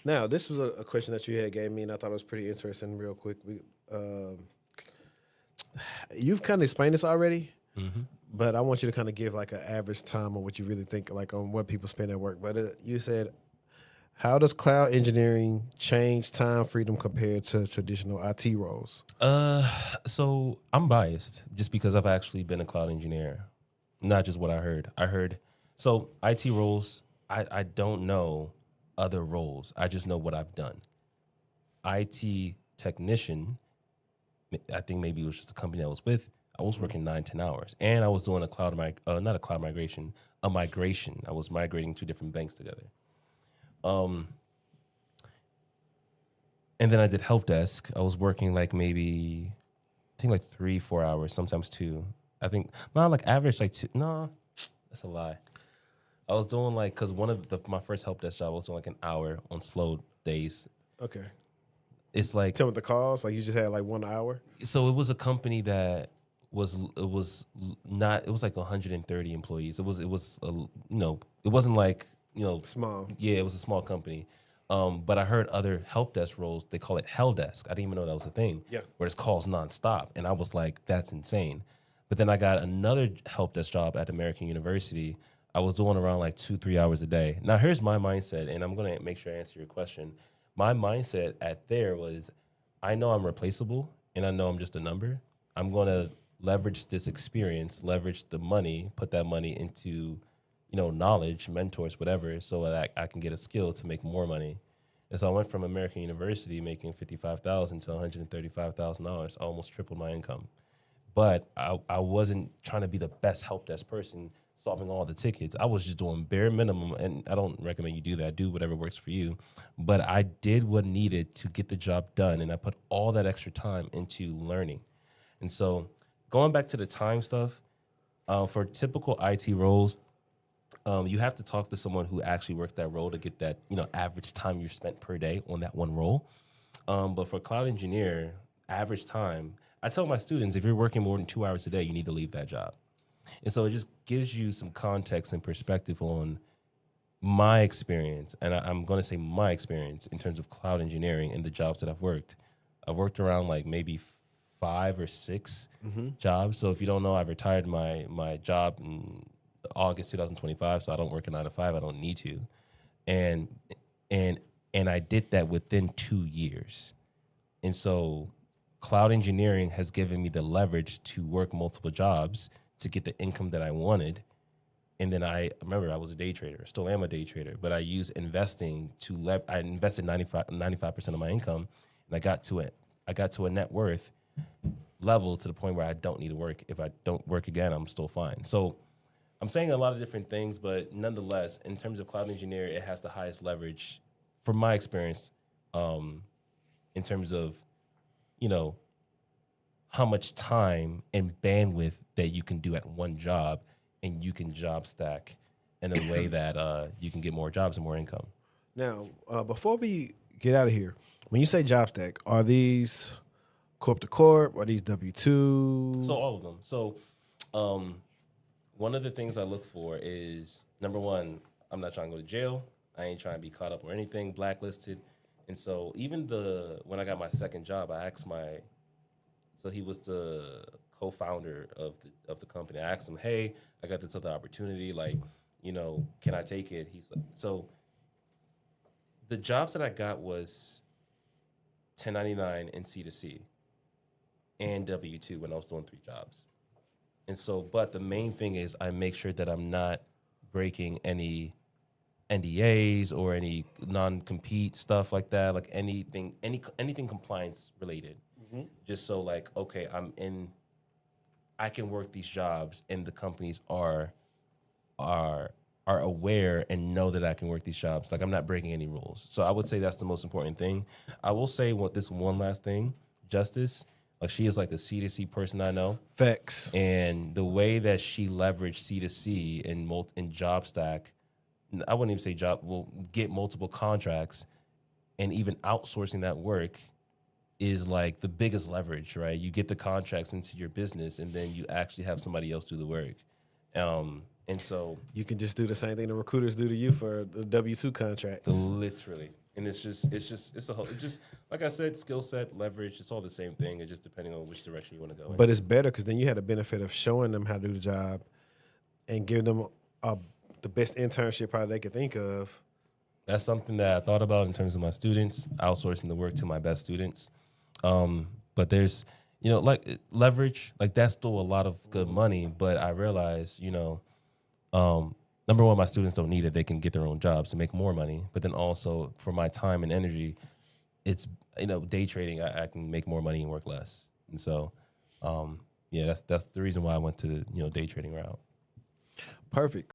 Now, this was a question that you had gave me, and I thought it was pretty interesting. Real quick, you've kind of explained this already, Hmm. but I want you to kind of give like an average time on what you really think, like on what people spend at work. But you said, how does cloud engineering change time freedom compared to traditional IT roles? Uh, so I'm biased just because I've actually been a cloud engineer, not just what I heard. I heard so IT roles. I don't know other roles. I just know what I've done. IT technician. I think maybe it was just the company I was with. I was Mhm. working 9, 10 hours, and I was doing not a cloud migration, a migration. I was migrating two different banks together. Um, and then I did help desk. I was working like maybe I think like 3, 4 hours, sometimes two. I think not like average like two. No, that's a lie. I was doing like because one of my first help desk job I was doing like an hour on slow days. Okay. It's like Tell me the calls. Like you just had like 1 hour. so it was a company that not it was like 130 employees. It wasn't like Small. yeah, it was a small company. But I heard other help desk roles, they call it hell desk. I didn't even know that was a thing, Yeah. where it's calls nonstop. And I was like, that's insane. But then I got another help desk job at American University. I was doing around like 2, 3 hours a day. Now here's my mindset, and I'm gonna make sure I answer your question. My mindset at there was I know I'm replaceable and I know I'm just a number. I'm gonna leverage this experience, leverage the money, put that money into knowledge, mentors, whatever, so that I can get a skill to make more money. And so I went from American University making 55,000 to $135,000. I almost tripled my income. But I wasn't trying to be the best help desk person solving all the tickets. I was just doing bare minimum, and I don't recommend you do that. Do whatever works for you. But I did what needed to get the job done, and I put all that extra time into learning. And so going back to the time stuff, for typical IT roles, you have to talk to someone who actually works that role to get that average time you spent per day on that one role. But for cloud engineer, average time, I tell my students if you're working more than 2 hours a day, you need to leave that job. And so it just gives you some context and perspective on my experience, and I'm going to say my experience in terms of cloud engineering and the jobs that I've worked. I've worked around like maybe 5 or 6 Mm-hmm. jobs. So if you don't know, I've retired my job in August 2025. So I don't work a 9 to 5. I don't need to, and and and I did that within 2 years. And so cloud engineering has given me the leverage to work multiple jobs to get the income that I wanted. And then I remember I was a day trader, still am a day trader, but I use investing I invested 95% of my income, and I got to a net worth level to the point where I don't need to work. If I don't work again, I'm still fine. So I'm saying a lot of different things, but nonetheless, in terms of cloud engineer, it has the highest leverage from my experience, um, in terms of, you know, how much time and bandwidth that you can do at one job, and you can job stack in a way that you can get more jobs and more income. Now, before we get out of here, when you say job stack, are these corp to corp? Are these W So two? all of them. So um, one of the things I look for is number one, I'm not trying to go to jail. I ain't trying to be caught up or anything, blacklisted. And so even when I got my second job, I asked so he was the co-founder of the company. I asked him, "Hey, I got this other opportunity. Like, can I take it?" He's like, so the jobs that I got was 1099 and C2C and W2 when I was doing 3 jobs. And so, but the main thing is I make sure that I'm not breaking any NDAs or any non-compete stuff like that, like anything compliance related. Mm-hmm. Just so like, okay, I can work these jobs and the companies are are aware and know that I can work these jobs. Like I'm not breaking any rules. So I would say that's the most important thing. I will say what this one last thing, Justice, like she is like the C2C person I know. Facts. And the way that she leveraged C2C in job stack, I wouldn't even say job, will get multiple contracts and even outsourcing that work is like the biggest leverage, right? You get the contracts into your business and then you actually have somebody else do the work. And so You can just do the same thing the recruiters do to you for the W two contracts. literally. And it's a whole, it's just like I said, skill set, leverage. It's all the same thing. It's just depending on which direction you want to go But into. it's better because then you had the benefit of showing them how to do the job and giving them the best internship probably they could think of. That's something that I thought about in terms of my students, outsourcing the work to my best students. But there's, like leverage, like that's still a lot of good money. But I realize, number one, my students don't need it. They can get their own jobs to make more money. But then also for my time and energy, it's, day trading, I can make more money and work less. And so, yeah, that's the reason why I went to the, day trading route. Perfect.